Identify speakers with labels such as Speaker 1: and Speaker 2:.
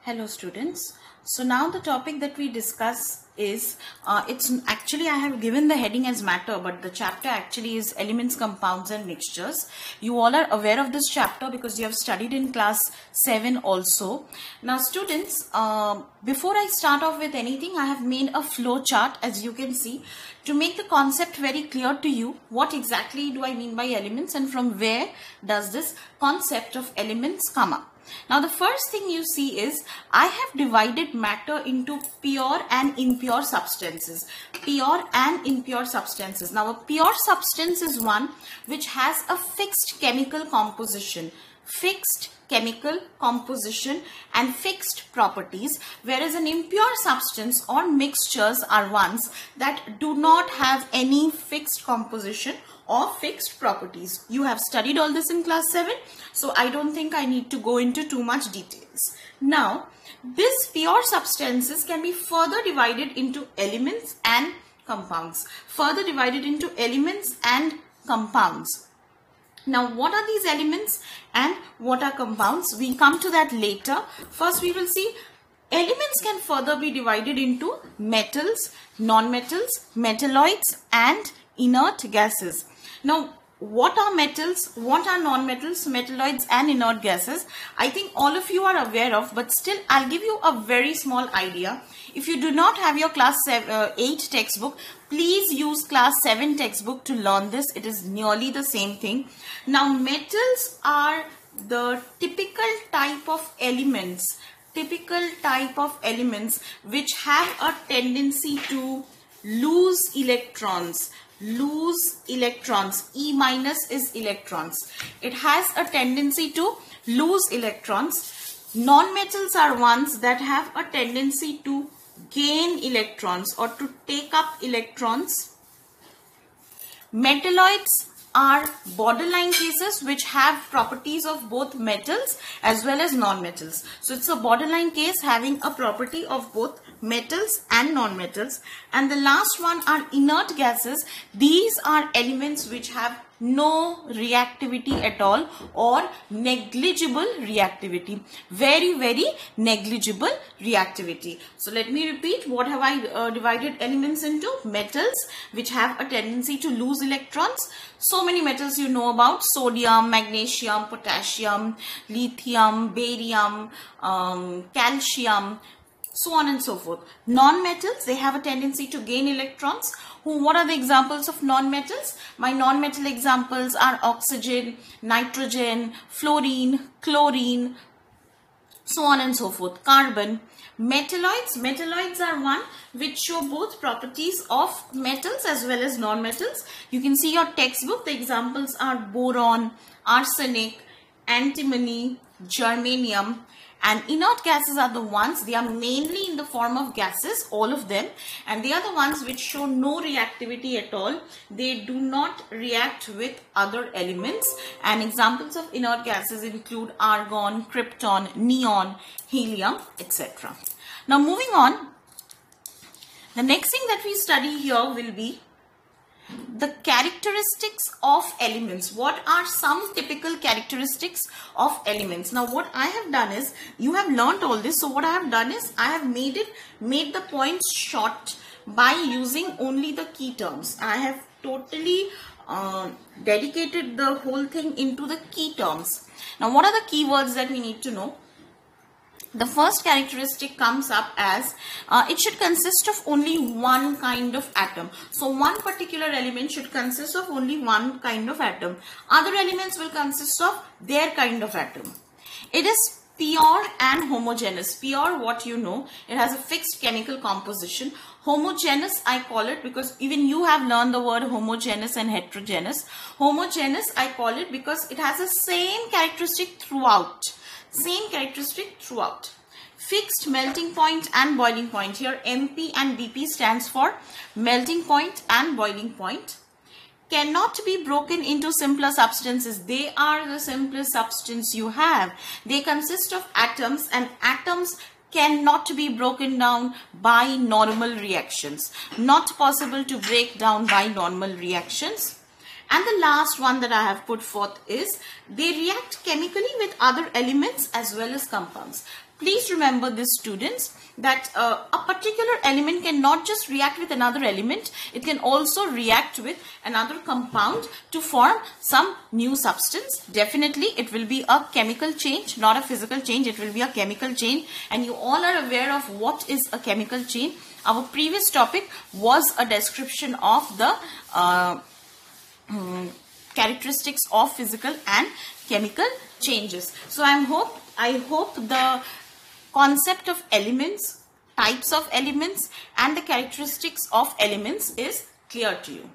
Speaker 1: Hello students. So now the topic that we discuss is, it's actually I have given the heading as matter, but the chapter actually is elements, compounds and mixtures. You all are aware of this chapter because you have studied in class 7 also. Now students, before I start off with anything, I have made a flow chart, as you can see, to make the concept very clear to you. What exactly do I mean by elements and from where does this concept of elements come up? Now the first thing you see is I have divided matter into pure and impure substances. Pure and impure substances. Now a pure substance is one which has a fixed chemical composition. Fixed chemical composition and fixed properties, whereas an impure substance or mixtures are ones that do not have any fixed composition or fixed properties. You have studied all this in class 7, so I don't think I need to go into too much details. Now, these pure substances can be further divided into elements and compounds. Further divided into elements and compounds. Now, what are these elements and what are compounds? We come to that later. First, we will see elements can further be divided into metals, non-metals, metalloids and inert gases. Now, what are metals, what are non-metals, metalloids and inert gases? I think all of you are aware of, but still I'll give you a very small idea. If you do not have your class 8 textbook, please use class 7 textbook to learn this. It is nearly the same thing. Now, metals are the typical type of elements which have a tendency to lose electrons. E minus is electrons. It has a tendency to lose electrons. Non-metals are ones that have a tendency to gain electrons or to take up electrons. Metalloids are borderline cases which have properties of both metals as well as non-metals. So it's a borderline case having a property of both metals and non-metals. And the last one are inert gases. These are elements which have no reactivity at all or negligible reactivity. Very, very negligible reactivity. So let me repeat, what have I divided elements into? Metals which have a tendency to lose electrons. So many metals you know about: sodium, magnesium, potassium, lithium, barium, calcium, so on and so forth. Non-metals, they have a tendency to gain electrons. What are the examples of non-metals? My non-metal examples are oxygen, nitrogen, fluorine, chlorine, so on and so forth. Carbon. Metalloids are one which show both properties of metals as well as non-metals. You can see your textbook. The examples are boron, arsenic, antimony, germanium. And inert gases are the ones, they are mainly in the form of gases, all of them, and they are the ones which show no reactivity at all. They do not react with other elements, and examples of inert gases include argon, krypton, neon, helium, etc. Now moving on, the next thing that we study here will be the characteristics of elements. What are some typical characteristics of elements? Now what I have done is, you have learnt all this, so what I have done is I have made the points short by using only the key terms. I have totally dedicated the whole thing into the key terms. Now what are the keywords that we need to know? The first characteristic comes up as it should consist of only one kind of atom. So one particular element should consist of only one kind of atom. Other elements will consist of their kind of atom. It is pure and homogeneous. Pure, what you know, it has a fixed chemical composition. Homogeneous, I call it because even you have learned the word homogeneous and heterogeneous. Homogeneous, I call it because it has the same characteristic throughout. Fixed melting point and boiling point. Here MP and BP stands for melting point and boiling point. Cannot be broken into simpler substances. They are the simplest substance you have. They consist of atoms, and atoms cannot be broken down by normal reactions. Not possible to break down by normal reactions. And the last one that I have put forth is they react chemically with other elements as well as compounds. Please remember this, students, that a particular element can not just react with another element, it can also react with another compound to form some new substance. Definitely it will be a chemical change, not a physical change. It will be a chemical change, and you all are aware of what is a chemical change. Our previous topic was a description of the characteristics of physical and chemical changes. So I hope the concept of elements, types of elements, and the characteristics of elements is clear to you.